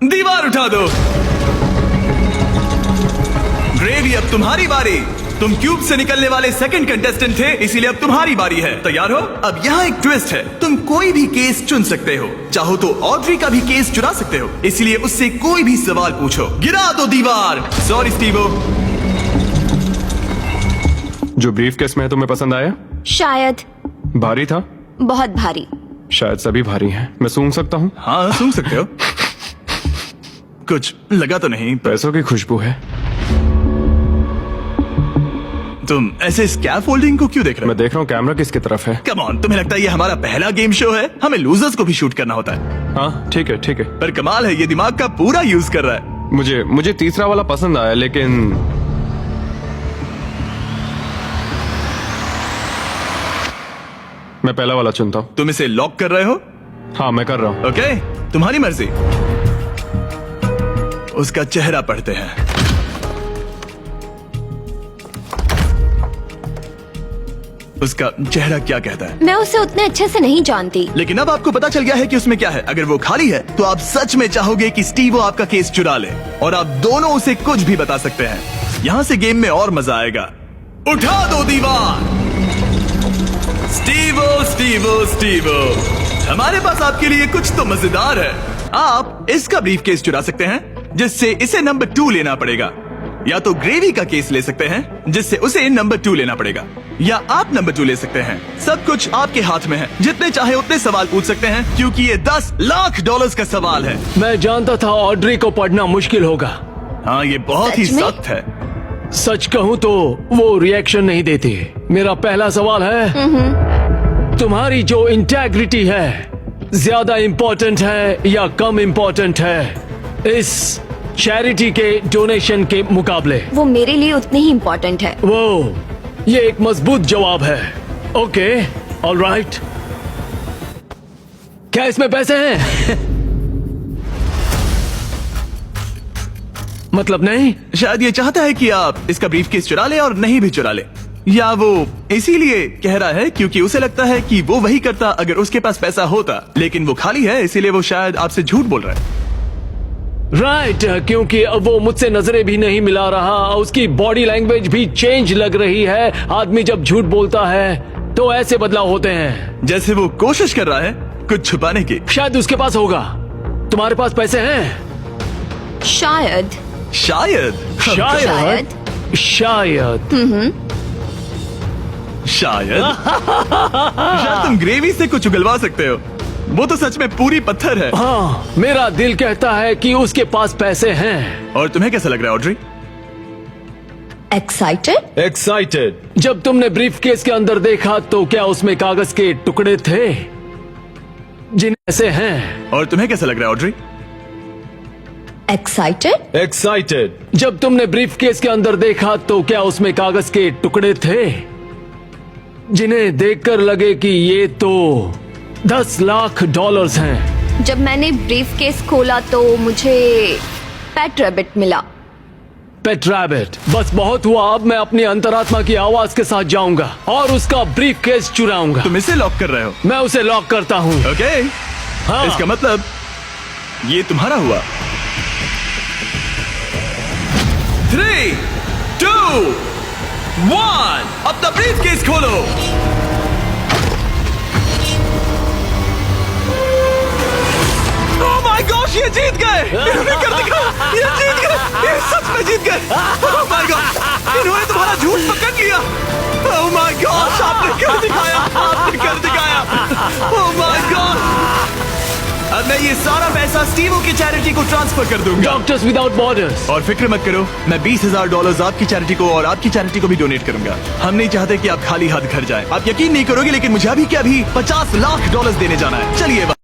दीवार उठा दो। ग्रेवी, अब तुम्हारी बारी। तुम क्यूब से निकलने वाले सेकंड कंटेस्टेंट थे, इसीलिए अब तुम्हारी बारी है। तैयार हो? अब यहाँ एक ट्विस्ट है, तुम कोई भी केस चुन सकते हो। चाहो तो ऑड्री का भी केस चुरा सकते हो, इसलिए उससे कोई भी सवाल पूछो। गिरा दो दीवार। Sorry Stevo. जो ब्रीफ केस में है तुम्हें पसंद आया? शायद। भारी था? बहुत भारी। शायद सभी भारी हैं। मैं सूंघ सकता हूँ? हाँ, सूंघ सकते हो। कुछ लगा तो नहीं? पैसों की खुशबू है। तुम ऐसे स्कैफोल्डिंग को क्यों देख रहे हो? मैं देख रहा हूँ कैमरा किसकी तरफ है। कम ऑन, तुम्हें लगता है ये हमारा पहला गेम शो है? हमें लूजर्स को भी शूट करना होता है। हाँ ठीक है ठीक है। पर कमाल है, ये दिमाग का पूरा यूज कर रहा है। मुझे तीसरा वाला पसंद आया, लेकिन मैं पहला वाला चुनता हूँ। तुम इसे लॉक कर रहे हो? हाँ मैं कर रहा हूँ। ओके, तुम्हारी मर्जी। उसका चेहरा पढ़ते हैं। उसका चेहरा क्या कहता है? मैं उसे उतने अच्छे से नहीं जानती। लेकिन अब आपको पता चल गया है कि उसमें क्या है। अगर वो खाली है तो आप सच में चाहोगे कि स्टीवो आपका केस चुरा ले, और आप दोनों उसे कुछ भी बता सकते हैं। यहाँ से गेम में और मजा आएगा। उठा दो दीवार। स्टीवो स्टीवो स्टीवो, हमारे पास आपके लिए कुछ तो मजेदार है। आप इसका ब्रीफ केस चुरा सकते हैं, जिससे इसे नंबर 2 लेना पड़ेगा, या तो ग्रेवी का केस ले सकते हैं, जिससे उसे नंबर 2 लेना पड़ेगा, या आप नंबर 2 ले सकते हैं। सब कुछ आपके हाथ में है। जितने चाहे उतने सवाल पूछ सकते हैं, क्योंकि ये $10 लाख का सवाल है। मैं जानता था ऑड्री को पढ़ना मुश्किल होगा। हाँ, ये बहुत ही सच में? सख्त है। सच कहूँ तो वो रिएक्शन नहीं देती। मेरा पहला सवाल है, तुम्हारी जो इंटेग्रिटी है ज्यादा इम्पोर्टेंट है या कम इम्पोर्टेंट है इस चैरिटी के डोनेशन के मुकाबले? वो मेरे लिए उतनी ही इम्पोर्टेंट है। वो, ये एक मजबूत जवाब है। Okay, alright. क्या इसमें पैसे हैं? मतलब नहीं? शायद ये चाहता है कि आप इसका ब्रीफ केस चुरा ले और नहीं भी चुरा ले, या वो इसीलिए कह रहा है क्योंकि उसे लगता है कि वो वही करता अगर उसके पास पैसा होता, लेकिन वो खाली है, इसीलिए वो शायद आपसे झूठ बोल रहा है। राइट, क्योंकि अब वो मुझसे नजरें भी नहीं मिला रहा, उसकी बॉडी लैंग्वेज भी चेंज लग रही है। आदमी जब झूठ बोलता है तो ऐसे बदलाव होते हैं। जैसे वो कोशिश कर रहा है कुछ छुपाने की। शायद उसके पास होगा। तुम्हारे पास पैसे हैं? शायद। शायद शायद शायद शायद शायद तुम ग्रेवी से कुछ उगलवा सकते हो। वो तो सच में पूरी पत्थर है। हाँ, मेरा दिल कहता है कि उसके पास पैसे हैं। और तुम्हें कैसा लग रहा है ऑड्री? एक्साइटेड? एक्साइटेड। जब तुमने ब्रीफ केस के अंदर देखा तो क्या उसमें कागज के टुकड़े थे जिन्हें ऐसे हैं? और तुम्हें कैसा लग रहा है ऑड्री? एक्साइटेड? एक्साइटेड। जब तुमने ब्रीफ केस के अंदर देखा तो क्या उसमें कागज के टुकड़े थे जिन्हें देखकर लगे कि ये तो $10 लाख हैं? जब मैंने ब्रीफ केस खोला तो मुझे पेट रैबिट मिला। पेट रैबिट। बस बहुत हुआ, अब मैं अपनी अंतरात्मा की आवाज के साथ जाऊंगा और उसका ब्रीफ केस चुराऊंगा। तुम इसे लॉक कर रहे हो? मैं उसे लॉक करता हूँ। ओके, हाँ। इसका मतलब ये तुम्हारा हुआ। 3, 2, 1, अपना ब्रीफ केस खोलो। ओह माय गॉश, ये जीत गए। इन्होंने कर दिखाया, ये जीत गए, ये सच में जीत गए। ओह माय गॉड, इन्होंने तुम्हारा झूठ पकड़ लिया। ओह माय गॉश, आपने कर दिखाया, आपने कर दिखाया। ओह माय गॉड, अब मैं ये सारा पैसा स्टीवो की चैरिटी को ट्रांसफर कर दूंगा। Doctors without borders. और फिक्र मत करो, मैं $20,000 आपकी चैरिटी को और आपकी चैरिटी को भी डोनेट करूंगा। हम नहीं चाहते कि आप खाली हाथ घर जाएं। आप यकीन नहीं करोगे, लेकिन मुझे अभी के अभी $50 लाख देने जाना है। चलिए।